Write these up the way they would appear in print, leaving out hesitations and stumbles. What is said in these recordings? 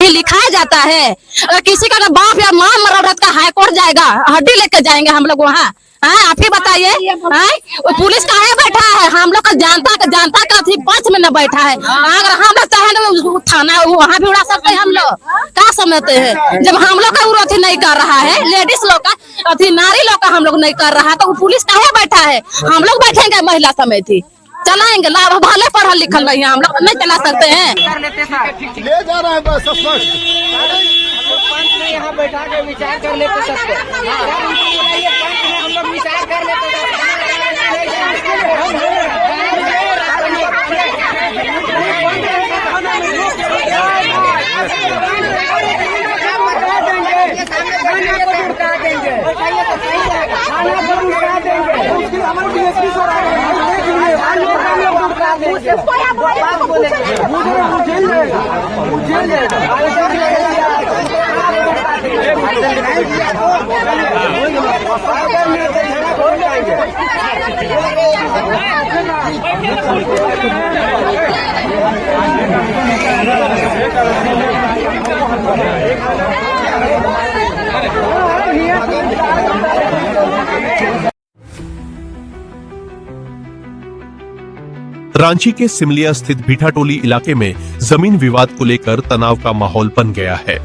लिखाया जाता है। किसी का बाप या माँ मरद का हाई कोर्ट जाएगा, हड्डी लेके जाएंगे हम लोग वहाँ। आप ही बताइए, पुलिस काहे बैठा है? हम लोग का जानता का पक्ष में न बैठा है। अगर हम लोग चाहे थाना वहाँ भी उड़ा सकते हैं। हम लोग क्या समझते हैं? जब हम लोग का अथी नहीं कर रहा है, लेडीज लोग का अथी नारी लोग का हम लोग नहीं कर रहा, तो पुलिस काहे बैठा है? हम लोग बैठेंगे महिला समिति, चलाएंगे। लाभ भले पढ़ल लिखल नहीं, हम लोग नहीं चला सकते हैं। ले जा रहा है बस यहाँ बैठा के विचार कर लेते सकते, हम लोग विचार कर लेते। रांची के सिमलिया स्थित भीठाटोली इलाके में जमीन विवाद को लेकर तनाव का माहौल बन गया है।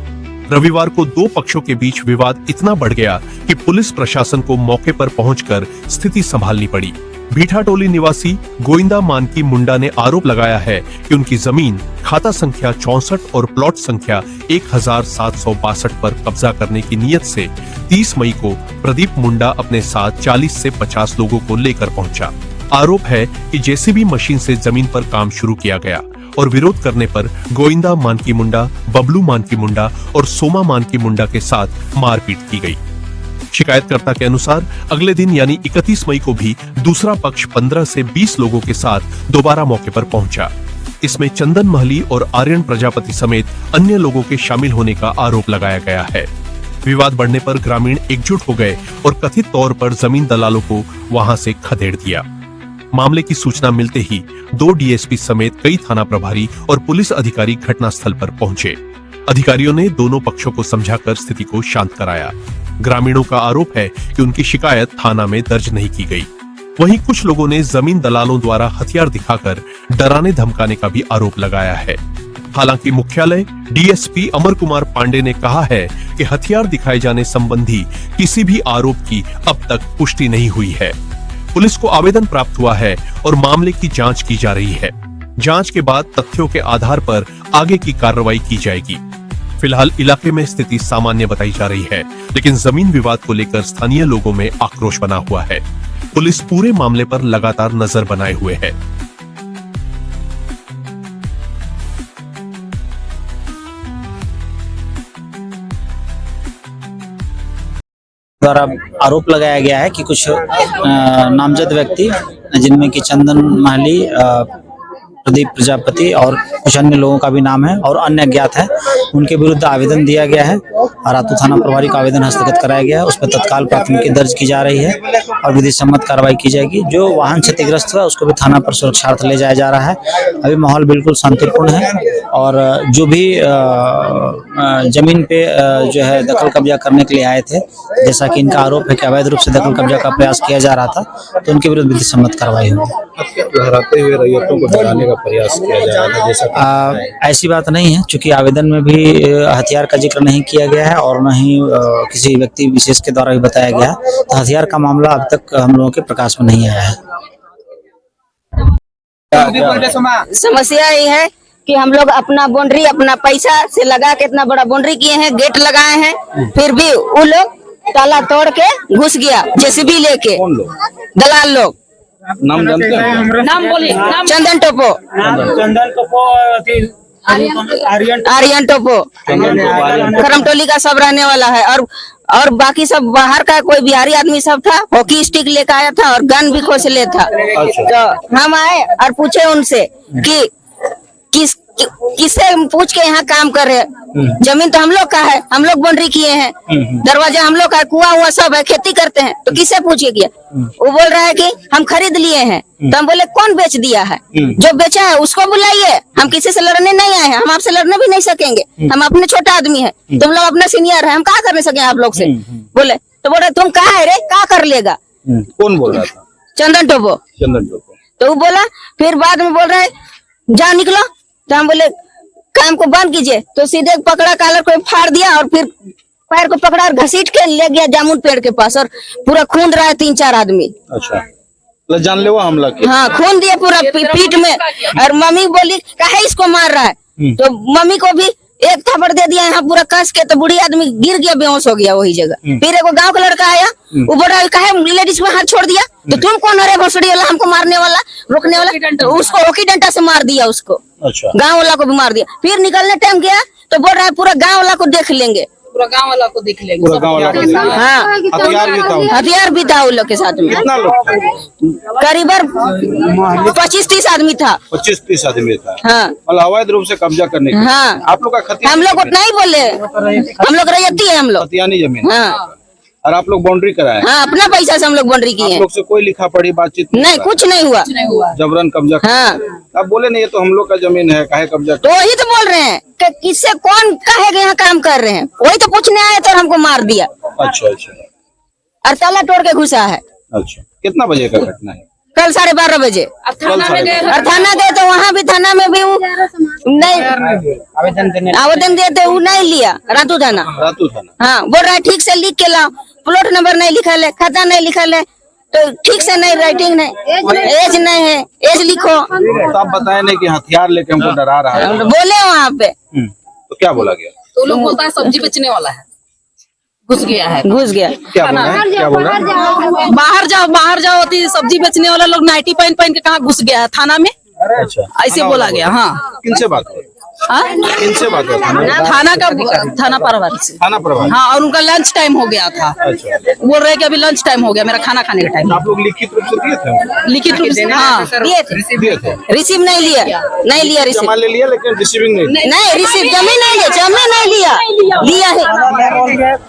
रविवार को दो पक्षों के बीच विवाद इतना बढ़ गया कि पुलिस प्रशासन को मौके पर पहुंचकर स्थिति संभालनी पड़ी। भीठाटोली निवासी गोविंदा मानकी मुंडा ने आरोप लगाया है कि उनकी जमीन खाता संख्या 64 और प्लॉट संख्या 1762 पर कब्जा करने की नियत से 30 मई को प्रदीप मुंडा अपने साथ 40 से 50 लोगों को लेकर पहुंचा। आरोप है कि जेसीबी मशीन से जमीन पर काम शुरू किया गया और विरोध करने पर गोविंदा मानकी मुंडा, बबलू मानकी मुंडा और सोमा मानकी मुंडा के साथ मारपीट की गई। शिकायतकर्ता के अनुसार अगले दिन यानी 31 मई को भी दूसरा पक्ष 15 से 20 लोगों के साथ दोबारा मौके पर पहुंचा। इसमें चंदन महली और आर्यन प्रजापति समेत अन्य लोगों के शामिल होने का आरोप लगाया गया है। विवाद बढ़ने पर ग्रामीण एकजुट हो गए और कथित तौर पर जमीन दलालों को वहां से खदेड़ दिया। मामले की सूचना मिलते ही 2 डीएसपी समेत कई थाना प्रभारी और पुलिस अधिकारी घटनास्थल पर पहुंचे। अधिकारियों ने दोनों पक्षों को समझाकर स्थिति को शांत कराया। ग्रामीणों का आरोप है कि उनकी शिकायत थाना में दर्ज नहीं की गई। वहीं कुछ लोगों ने जमीन दलालों द्वारा हथियार दिखाकर डराने धमकाने का भी आरोप लगाया है। हालांकि मुख्यालय डीएसपी अमर कुमार पांडे ने कहा है कि हथियार दिखाए जाने संबंधी किसी भी आरोप की अब तक पुष्टि नहीं हुई है। पुलिस को आवेदन प्राप्त हुआ है और मामले की जांच की जा रही है। जांच के बाद तथ्यों के आधार पर आगे की कार्रवाई की जाएगी। फिलहाल इलाके में स्थिति सामान्य बताई जा रही है, लेकिन जमीन विवाद को लेकर स्थानीय लोगों में आक्रोश बना हुआ है। पुलिस पूरे मामले पर लगातार नजर बनाए हुए है। द्वारा आरोप लगाया गया है कि कुछ नामजद व्यक्ति जिनमें कि चंदन महली, प्रदीप प्रजापति और कुछ अन्य लोगों का भी नाम है और अन्य अज्ञात है, उनके विरुद्ध आवेदन दिया गया है। आरातू थाना प्रभारी का आवेदन हस्तगत कराया गया है। उस पर तत्काल प्राथमिकी दर्ज की जा रही है और विधि सम्मत कार्रवाई की जाएगी। जो वाहन क्षतिग्रस्त हुआ उसको भी थाना पर सुरक्षार्थ ले जाया जा रहा है। अभी माहौल बिल्कुल शांतिपूर्ण है और जो भी जमीन पे जो है दखल कब्जा करने के लिए आए थे, जैसा कि इनका आरोप है कि अवैध रूप से दखल कब्जा का प्रयास किया जा रहा था, तो उनके विरुद्ध विधि सम्मत कार्रवाई होगी। लहराते हुए रैयतों को डराने का प्रयास किया जा रहा है, जैसा ऐसी बात नहीं है, चूंकि आवेदन में भी हथियार का जिक्र नहीं किया गया है और न ही किसी व्यक्ति विशेष के द्वारा भी बताया गया है, तो हथियार का मामला अब तक हम लोगों के प्रकाश में नहीं आया है। समस्या ये है कि हम लोग अपना बाउंड्री अपना पैसा से लगा के इतना बड़ा बाउंड्री किए हैं, गेट लगाए हैं, फिर भी वो लोग ताला तोड़ के घुस गया जेसीबी लेके। दलाल लोग नाम जानते हैं? नाम बोलिए। चंदन टोपो, आर्यन टोपो, खरमटोली का सब रहने वाला है और बाकी सब बाहर का कोई बिहारी आदमी सब था। हॉकी स्टिक लेकर आया था और गन भी खोज ले था। तो हम आए और पूछे उनसे कि किससे पूछ के यहाँ काम कर रहे हैं? जमीन तो हम लोग का है, हम लोग बाउंड्री किए हैं, दरवाजा हम लोग का है, कुआं हुआ सब है, खेती करते हैं, तो किससे पूछिए किया? वो बोल रहा है कि हम खरीद लिए हैं। तो हम बोले कौन बेच दिया है? जो बेचा है उसको बुलाइए, हम किसी से लड़ने नहीं आए हैं, हम आपसे लड़ने भी नहीं सकेंगे, हम अपने छोटा आदमी है, तुम लोग अपना सीनियर है, हम कहा करने सके आप लोग से? बोले तो बोले तुम कहा है रे, क्या कर लेगा? कौन बोल रहा था? चंदन टोपो। चंदन टोपो। तो वो बोला, फिर बाद में बोल रहा है जा निकलो। तो हम बोले काम को बंद कीजिए, तो सीधे पकड़ा, कॉलर को फाड़ दिया और फिर पैर को पकड़ा और घसीट के ले गया जामुन पेड़ के पास, और पूरा खून रहा है 3-4 आदमी। अच्छा, तो जानलेवा हमला किया? हाँ, खून दिया पूरा पीठ में। और मम्मी बोली काहे इसको मार रहा है? तो मम्मी को भी एक थप्पड़ दे दिया यहाँ पूरा कस के, तो बूढ़ी आदमी गिर गया, बेहोश हो गया वही जगह। फिर एक गांव का लड़का आया, वो बोल रहा है काहे लेडीज को हाथ छोड़ दिया? तो तुम कौन है भोसड़ी वाला, हमको मारने वाला, रोकने वाला? तो उसको ओकी डंडा से मार दिया उसको। अच्छा, गांव वाला को भी मार दिया। फिर निकलने टाइम गया तो बोल रहा है पूरा गांव वाला को देख लेंगे, पूरा गांव वाला को देख लेंगे। पूरा गांव वाला को देख लिया। हाँ, हथियार भी था उनके? हथियार भी था उन लोग के साथ में। कितना लोग थे? करीबन 25-30 आदमी था। 25-30 आदमी था। हाँ मतलब अवैध रूप से कब्जा करने के लिए। हाँ, आप लोग का खतियानी हम लोग उतना ही बोले, हम लोग रैयती है हम लोग। खतियानी जमीन। हाँ और आप लोग बाउंड्री कराए? हाँ, अपना पैसा से हम लोग बाउंड्री किए आप हैं। लोग से कोई लिखा पढ़ी बातचीत नहीं, कुछ नहीं हुआ। जबरन कब्जा? हाँ, आप बोले नहीं ये तो हम लोग का जमीन है, काहे कब्जा? तो वही तो बोल रहे हैं कि किससे कौन कहे यहाँ काम कर रहे हैं, वही तो पूछने आए तो हमको मार दिया अच्छा अच्छा और ताला तोड़ के घुसा है। अच्छा, कितना बजे का घटना है? कल 12:30 बजे। कल 12:30। और थाना गए तो वहाँ भी थाना में भी वो नहीं आवेदन दिए थे, वो नहीं लिया। रातू थाना। रातू थाना। हाँ, बोल रहा है ठीक से लिख के लाओ, प्लॉट नंबर नहीं लिखा है, खाता नहीं लिखा है, तो ठीक से नहीं, राइटिंग नहीं, एज नहीं है, एज लिखो। तो आप बताए नहीं कि हथियार लेके हमको डरा रहा है? बोले वहाँ पे। तो क्या बोला गया? तो लोग बोलता है सब्जी बेचने वाला है, घुस गया है। घुस गया। क्या बोला है? क्या बोला? बाहर जाओ होती सब्जी बेचने वाला लोग नाइटी पहन के कहाँ घुस गया है थाना में, अच्छा, ऐसे बोला गया। हाँ, किनसे बात हुई? हाँ? किनसे बात हुई? थाना प्रभारी से। थाना प्रभारी। हाँ, और उनका लंच टाइम हो गया था। अच्छा, बोल रहे कि अभी लंच टाइम हो गया, मेरा खाना खाने का टाइम। आप लोग लिखित रूप से दिए थे? लिखित रूप से हाँ दिए थे। दिए थे? रिसीव नहीं लिया, नहीं लिया रिसीव। जमा ले लिया लेकिन रिसीविंग नहीं? नहीं रिसीव, जमीन नहीं लिया, जमीन नहीं लिया, लिया है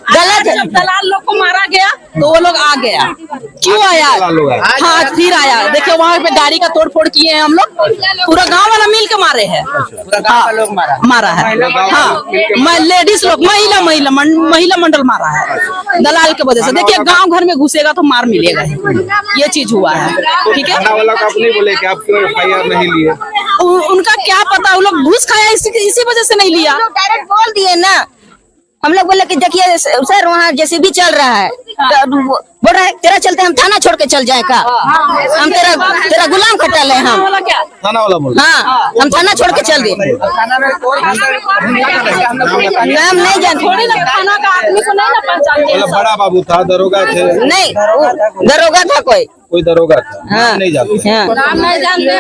गलत है। दलाल लोग को मारा गया तो वो लोग आ गया। क्यों आया? हाँ, फिर आया। देखिए वहाँ पे गाड़ी का तोड़ फोड़ किए हैं हम लोग, पूरा गांव वाला मिल के मारे हैं। हाँ, मारा है। हाँ, लेडीज लोग, महिला मंडल मारा है दलाल के वजह से। देखिए गांव घर में घुसेगा तो मार मिलेगा, ये चीज हुआ है। ठीक है, थाना वाला को आप नहीं बोले कि आप क्यों एफआईआर नहीं लिए? उनका क्या पता, वो लोग घूस खाया इसी वजह से नहीं लिया। डायरेक्ट बोल दिए ना, हम लोग बोले कि देखिए सर वहाँ जेसीबी चल रहा है, तो बोल रहा है तेरा चलते हम थाना छोड़ के चल जाए का, हम तेरा गुलाम खटा ले हम। थाना वाला बोल? हाँ, हम थाना छोड़ के चल दिए। नाम नहीं जानते, थाना का आदमी को नहीं ना पहचानते। मतलब बड़ा बाबू था, दरोगा थे? नहीं, वो दरोगा था कोई दरोगा था। हाँ, नहीं जानते? हाँ। नाम नहीं जानते।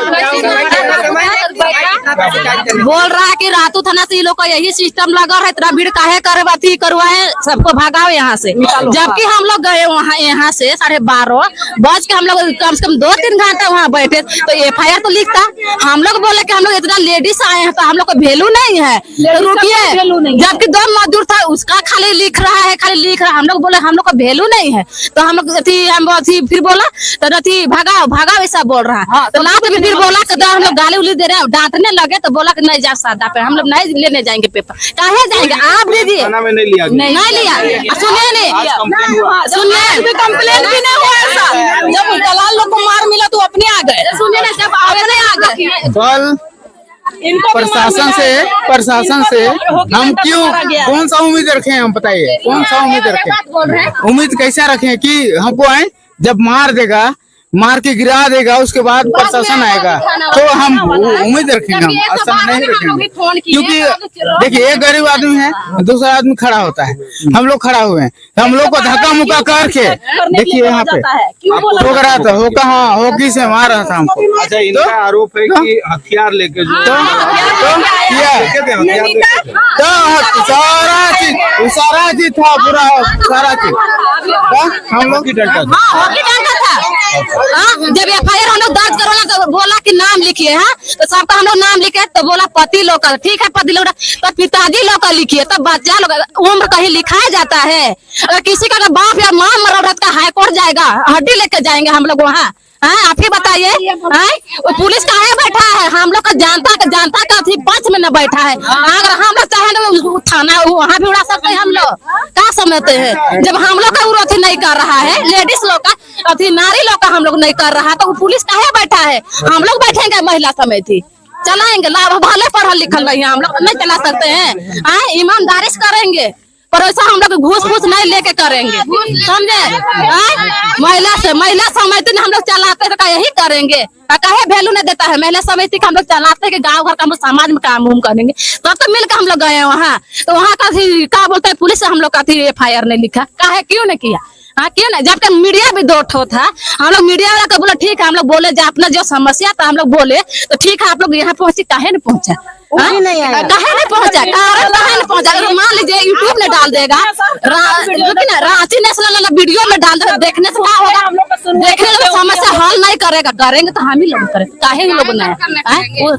बोल रहा है कि रातू थाना से ये लोग का यही सिस्टम लगा है, इतना भीड़ काहे करवाती करवाए, सबको भगाओ यहाँ से। जबकि हम लोग गए वहाँ, यहाँ से 12:30 बज के हम लोग कम से कम 2-3 घंटा वहाँ बैठे, तो एफआईआर तो लिखता। हम लोग बोले कि हम लोग इतना लेडीज आए हैं तो हम लोग को वैल्यू नहीं है, तो रुकिए। जबकि 2 मजदूर था, उसका खाली लिख रहा है, खाली लिख रहा है। हम लोग बोले हम लोग का वैल्यू नहीं है, तो हम लोग फिर बोला तो नथी भागाओ ऐसा बोल रहा है। तो लास्ट में फिर बोला कि हम लोग गाली उली दे रहे हैं, डांटने लगे तो बोला कि नहीं जा सादा पे, हम लोग नहीं लेने जाएंगे पेपर। काहे जाएंगे, आप दीजिए। थाना में नहीं लिया? नहीं लिया, सुनिए नहीं, सुनिए कंप्लेन भी नहीं हुआ ऐसा। जब दलाल लोग को मार मिला तो अपने आ गए। सुनिए ना, जब अपने आ गए। कल प्रशासन से हम क्यों, कौन सा उम्मीद रखें? हम बताइए कौन सा उम्मीद रखें? उम्मीद कैसा रखें कि हमको आए जब मार देगा, मार के गिरा देगा, उसके बाद प्रशासन आएगा तो हम उम्मीद रखेंगे, हम आशा नहीं रखेंगे। क्योंकि देखिए एक गरीब आदमी है, दूसरा आदमी खड़ा होता है, हम लोग खड़ा हुए हैं, हम लोग को धक्का मुक्का करके देखिए यहाँ पे हो रहा था, हो कहाँ होगी से मार रहा था हमको। अच्छा, इनका आरोप है कि हथियार लेके जो सारा चीज था, पूरा सारा चीज हम लोग की डंडा था। हाँ, होगी डंडा था। जब FIR हम लोग दर्ज करवाना तो बोला कि नाम लिखिए, हाँ तो सबका हम लोग नाम लिखे तो बोला पति लोग का, ठीक है पति लोग, तो पिताजी लोग का लिखिए, तब बच्चा लोग उम्र कहीं लिखाया जाता है। अगर किसी का बाप या माँ मरौरत का हाई कोर्ट जाएगा, हड्डी लेके जाएंगे हम लोग वहाँ, हाँ आप ही बताइए, वो पुलिस कहाँ बैठा है? हम लोग का जानता का थी पक्ष में न बैठा है। अगर हम लोग चाहे थाना वहाँ भी उड़ा सकते हैं, हम लोग क्या समझते हैं? जब हम लोग का विरोध नहीं कर रहा है, लेडीज लोग का अथी नारी लोग का हम लोग नहीं कर रहा है, तो पुलिस कहाँ बैठा है? हम लोग बैठेंगे महिला समिति, चलाएंगे, लाभ भले पढ़ल लिखल नहीं है, हम लोग नहीं चला सकते हैं, ईमानदारी से करेंगे, पर ऐसा हम लोग घूस नहीं लेके करेंगे, समझे? महिला समिति हम लोग चलाते तो यही करेंगे, कहे वैल्यू नहीं देता है महिला समिति का हम लोग चलाते कि गांव घर का हम लोग समाज में काम उम करेंगे, तब तो मिलकर हम लोग गए वहाँ, तो वहाँ का क्या बोलते हैं पुलिस हम लोग का FIR नहीं लिखा, काहे क्यों नहीं किया? हाँ क्यों नहीं? जबकि मीडिया भी दो ठो था, हम लोग मीडिया वाला का बोला ठीक है, हम लोग बोले जो अपना जो समस्या था हम लोग बोले तो ठीक है, आप लोग यहाँ पहुंचे, काहे नहीं पहुंचा? काहे नहीं पहुंचा? कारण काहे नहीं पहुंचा? अगर मान लीजिए यूट्यूब में डाल देगा, रांची नेशनल वीडियो में डाल देगा, देखने से क्या होगा? देखने से समस्या हल नहीं करेगा, करेंगे तो हम ही लोग करेंगे, काहे लोग नहीं,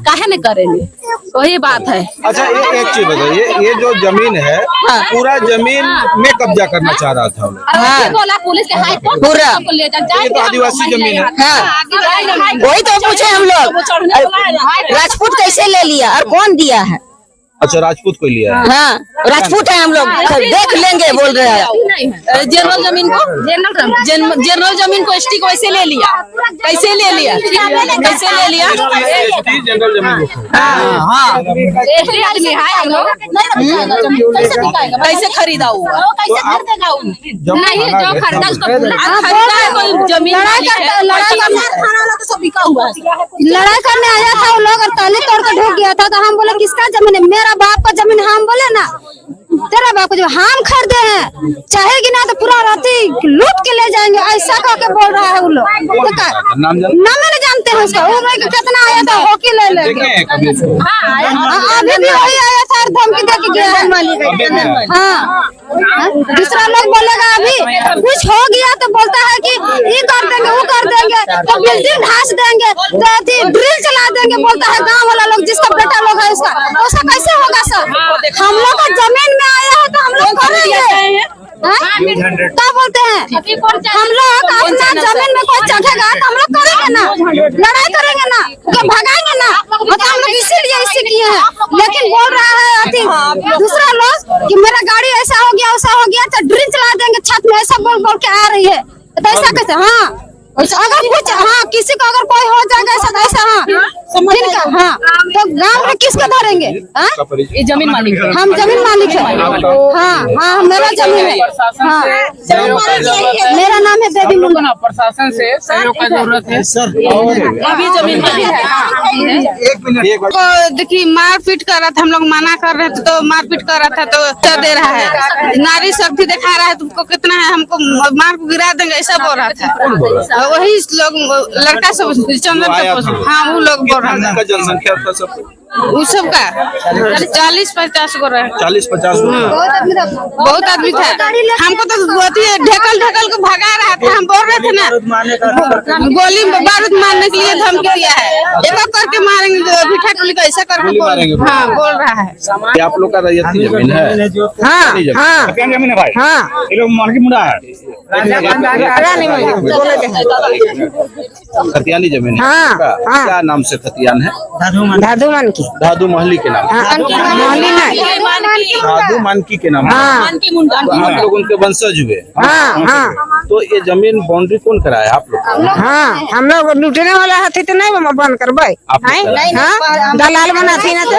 काहे नहीं करेंगे? वही बात है। अच्छा एक चीज बताइए, ये जो जमीन है पूरा जमीन में कब्जा करना चाह रहा था बोला पुलिस के हाई कोर्ट पूरा। ले जाए, ये तो आदिवासी जमीन है। वही तो पूछे हम लोग, राजपूत कैसे ले लिया और कौन दिया है? अच्छा राजपूत को लिया है। हाँ राजपूत है हम लोग, देख लेंगे बोल रहे हैं। जनरल जमीन को जनरल जमीन को ST को ऐसे ले लिया, कैसे ले लिया, कैसे ले लिया? जनरल जमीन को ST आदमी है हम लोग, कैसे खरीदा हुआ? नहीं जो खरीदा उसको खरीदा है कोई जमीन? लड़ाई करने आया था वो लोग और ताली तोड़ कर ढूंढ गया था, तो हम बोले किसका जमीन है? मेरा बाप का जमीन। हम बोले ना तेरा बाप को जो हम खरीदे हैं चाहेगी ना तो पूरा राती लूट के ले जाएंगे, ऐसा कह के बोल रहा है वो लोग। नाम नहीं जानते हैं उसका, वो कितना आया था होके ले लेंगे। अभी भी वही आया था और धमकी दे के गया है। हाँ दूसरा लोग बोलेगा अभी कुछ हो गया तो बोलता है कि ये कर देंगे वो कर देंगे, तो बिल्डिंग ढांस देंगे, तो ड्रिल चला देंगे, बोलता है गांव वाला लोग जिसका बेटा लोग है उसका। ऐसा कैसे होगा सर? हम लोग का जमीन में आया है तो हम लोग करेंगे, क्या बोलते हैं? हम लोग अपना जमीन में कोई चढ़ेगा तो हम लोग करेंगे ना, लड़ाई करेंगे ना, तो भगाएंगे ना, मतलब हम लोग इसीलिए इसे किए हैं। लेकिन बोल रहा है दूसरा लोग कि मेरा गाड़ी ऐसा हो गया वैसा हो गया, तो ड्रिल चला देंगे छत में, ऐसा बोल बोल के आ रही है, तो ऐसा कैसे? हाँ अगर कुछ किसी को अगर कोई हो जाएगा ऐसा तो ऐसा, हाँ तो गांव में किसको धरेंगे? ये जमीन मालिक है, हम जमीन मालिक है। हाँ मेरा जमीन है। हाँ मेरा नाम है बेबी मुंडा। प्रशासन से सहयोग का जरूरत है सर। अभी जमीन मालिक है। देखिए मारपीट कर रहा था, हम लोग मना कर रहे थे तो मारपीट कर रहा था, तो दे रहा है, नारी शक्ति दिखा रहा है, तुमको कितना है, हमको मार को गिरा देंगे, ऐसा बोल रहा था। वही लोग लड़का सब चंदन के, हाँ वो लोग बोल रहा था। जनसंख्या था सब वो सब का 40-50 को रहे, 40-50 बहुत आदमी था। हमको तो ढकल को भगा रहा था, हम बोल रहे थे ना गोली बारूद मारने के लिए धमकी दिया है, एक करके मारेंगे, बिठा टोली का ऐसा करके हाँ बोल रहा है। ये आप लोग का रैयती जमीन है? हाँ जमीन है भाई। हाँ ये लोग मार्केट मुड़ा है, खतियानी जमीन है। हाँ, क्या नाम से खतियान है? धाधुमन की दादू महली के नाम, मोहली नहीं, दादू मानकी के नाम। तो आप लोग उनके वंशज हुए। हाँ तो ये जमीन बाउंड्री कौन कराया आप लोग? हाँ हम लोग लूटने वाला हाथी तो नहीं बंद कर भाई, दलाल बना थी ना तो।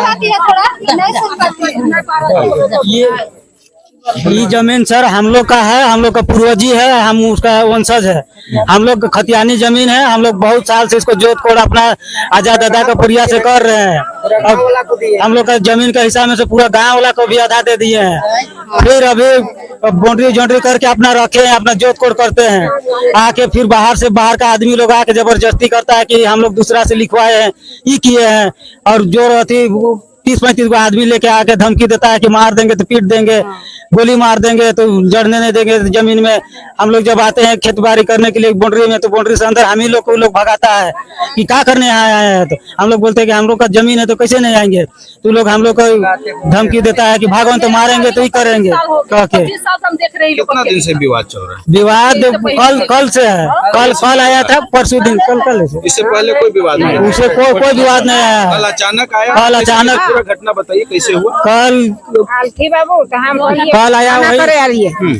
ये जमीन सर हम लोग का है, हम लोग का पूर्वजी है, हम उसका वंशज है। हम लोग का खतियानी जमीन है, हम लोग बहुत साल से इसको जोत कोड़ अपना आजाद अदा का प्रयास से कर रहे हैं। अब हम लोग का जमीन का हिस्सा में से पूरा गांव वाला को भी आधा दे दिए हैं, फिर अभी बाउंड्री जोंड्री करके अपना रखे हैं, अपना जोत कोड़ करते हैं। आके फिर बाहर का आदमी लोग आके जबरदस्ती करता है कि हम लोग दूसरा से लिखवाए हैं, ये किए हैं, और जो रहती 30-35 को आदमी लेके आके धमकी देता है कि मार देंगे तो पीट देंगे, गोली मार देंगे तो जड़ने नहीं देंगे जमीन में। हम लोग जब आते हैं खेती बाड़ी करने के लिए बाउंड्री में, तो बाउंड्री से अंदर हम ही लोग को लोग भगाता है कि क्या करने आए हैं। तो हम लोग बोलते हैं कि हम लोग का जमीन है तो कैसे नहीं आएंगे। तो लोग हम लोग को धमकी देता है कि भागवन तो मारेंगे तो ही करेंगे कह के। कितना दिन से विवाद चल रहा है? विवाद कल से है, कल आया था, परसों दिन कल से। इससे पहले कोई विवाद नहीं? उससे कोई विवाद नहीं आया। कल अचानक आया? कल अचानक पूरा घटना बताइए कैसे हुआ? बाबू तो हम कल आया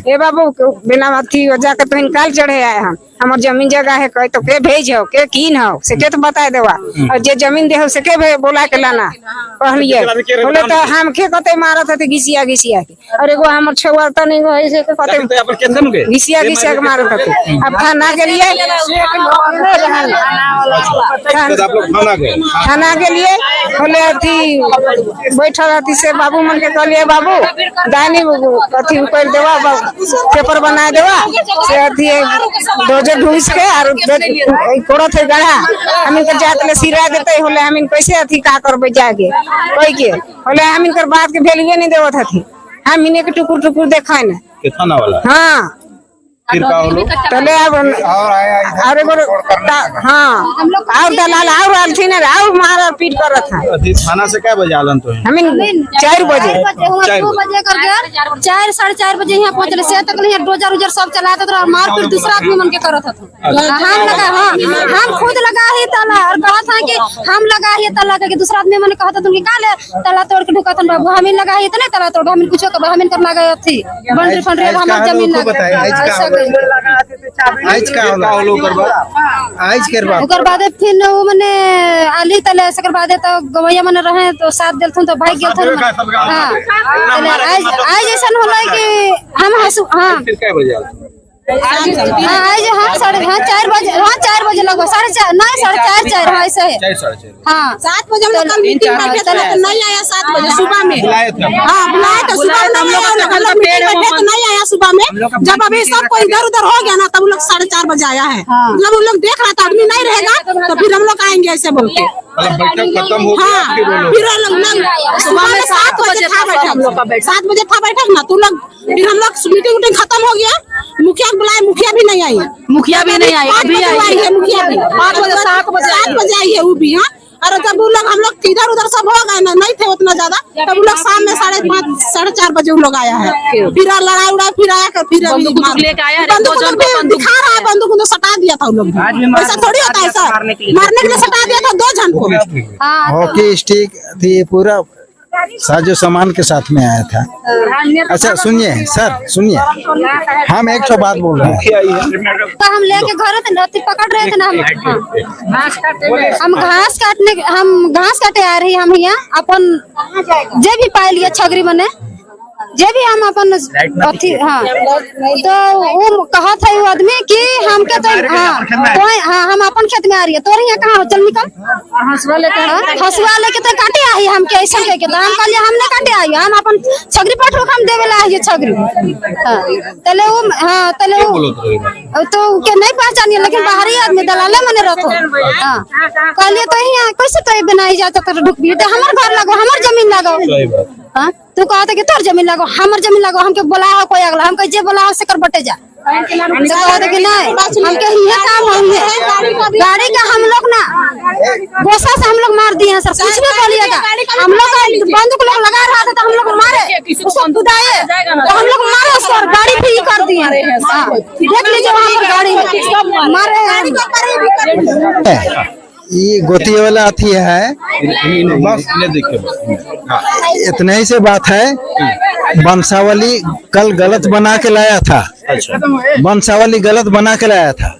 ए बाबू बिना अथी जाकर तो निकाल चढ़े आए हम। हमार जमीन जगह है कहे तो के भेज हो के कीन हो से के तो बता देवा, और जे जमीन दे हो से के बोला के लाना कहलिए। बोले तो हम के कते मारत थे घिसिया के, और एगो हमर छुआ त नहीं हो से कते घिसिया के मारत थे। अब थाना के लिए थाना के लिए बोले अथी बैठल रहती से बाबू मन के कहलिए बाबू दानी अथी कर देवा, पेपर बना देवा से अथी डोजर ढूंस के और कोड़त है गड़ा हम इनकर जात ले सिरा देते होले हम इन कैसे अथी का करबे जाके कोई के होले हम इनकर बात के वैल्यू नहीं देवत हथी। हम इने के टुकुर देखै ना के थाना वाला? हां फिर का होलो? तले अब और एगो हां और दलाल और आलथिन और मारा पीट करत है। अभी थाना से क्या बजे आलन तो है? हम 4 बजे 2 बजे करके 4 साढ़े 4 बजे यहाँ पहुँचले से तक नहीं डोजर उजर सब चलाते थे और मार पीट दूसरा आदमी मन के करत था। हम खुद लगा ही ताला और कहा था कि हम लगा ही ताला के दूसरा आदमी मन कहता तुम निकाले ताला तोड़ के ढुका था बाबू हम लगा ही तो नहीं ताला तोड़ हम कुछ हम कर लगा थी बंडरी फंडरी हमार जमीन लगा आज का होलो ओकर बाद फिर वो मने आली तले सकर बाद तो गवैया मन रहे तो साथ देलथुन तो भाग गेलथुन। हां आज ऐसा होला कि हम हसु हां फिर क्या बजे आलन? आज हाँ 4:30 बजे 4 बजे लगभग 4:30 नहीं 4:30 हाँ ऐसे है 4:30 हाँ 7 बजे हम लोग कल मीटिंग बैठे थे तो नहीं आया 7 बजे सुबह में। हाँ बुलाए तो सुबह में हम लोग मीटिंग बैठे तो नहीं आया सुबह में। जब अभी सब कोई इधर उधर हो गया ना तब लोग 4:30 बजे आया है। मतलब उन लोग देख रहा था आदमी नहीं रहेगा तो फिर हम लोग आएंगे ऐसे बोल के। बैठक खत्म हो गया फिर सुबह में 7 बजे था बैठक हम लोग का 7 बजे था बैठक ना तो लोग फिर हम लोग मीटिंग खत्म हो गया। मुखिया बुलाए मुखिया भी नहीं आई, मुखिया भी नहीं आई, अभी आई है मुखिया भी 5 बजे 7 बजे आई है वो भी। हाँ और जब वो लोग हम लोग इधर उधर सब हो गए ना नहीं थे उतना ज्यादा तब वो लोग शाम में 5:30 4:30 बजे वो लोग आया है। फिर लड़ाई उड़ा फिर आया फिर बंदूक लेके आया दिखा रहा है बंदूक तो सटा दिया था वो लोग। ऐसा थोड़ी होता है सर, मारने के लिए सटा दिया था 2 जन को। हॉकी स्टिक थी पूरा साजो सामान के साथ में आया था। अच्छा सुनिए सर सुनिए, हम एक बात बोल रहे हैं। तो हम लेके घर थे पकड़ रहे थे ना हम घास काटे आ रही हम यहाँ अपन जे भी पाए लिए छगरी मने जे भी हम अपन अथी हाँ तो वो कहा था वो आदमी कि हम के तो हाँ हम अपन खेत में आ रही है तोर यहाँ कहाँ हो चल निकल हंसवा लेके तो काटे आई हम के ऐसा के तो हम कहलिए हमने काटे आई हम अपन छगरी पठो हम देवे ला है छगरी। तले वो तो के नहीं पहचानिए लेकिन बाहरी आदमी दलाले मने रखो। हाँ कहलिए तो यहाँ कैसे तो बनाई जाता तो ढुक भी तो हमार घर लगो हमार जमीन लगो। हाँ तू कहते कि तोर जमीन लगो हमार जमीन लगो हमके बोला हो कोई अगला हम जे बोला हो से कर बटे जा कहते कि नहीं हमके ये काम होंगे गाड़ी का हम लोग ना गोसा से हम लोग मार दिए हैं सर कुछ भी बोलिएगा। हम लोग बंदूक लोग लगा रहा था तो हम लोग मारे उसको कुदाए तो हम लोग मारे उसको गाड़ी भी कर दिए। देख लीजिए वहाँ पर गाड़ी मारे ये गोती वाला अथी है बस ये देखिए इतने ही से बात है। वंशावली कल गलत बना के लाया था। वंशावली गलत बना के लाया था।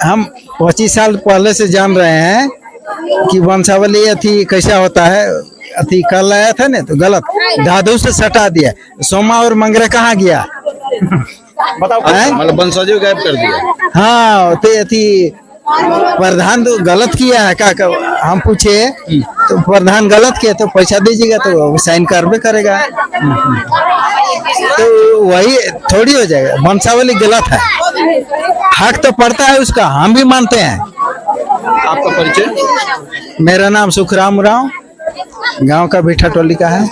हम 25 साल पहले से जान रहे हैं कि वंशावली अथी कैसा होता है। अथी कल लाया था ना तो गलत दादू से सटा दिया। सोमा और मंगरा कहाँ गया मतलब वंशजों गायब कर दिया। हाँ तो अथी प्रधान तो गलत किया है का हम पूछे तो प्रधान गलत किया तो पैसा दीजिएगा तो साइन करबे करेगा। तो वही थोड़ी हो जाएगा। वंशावली गलत है, हक तो पड़ता है उसका हम भी मानते हैं आपका परिचय? मेरा नाम सुखराम राव, गांव का भीठा टोली का है।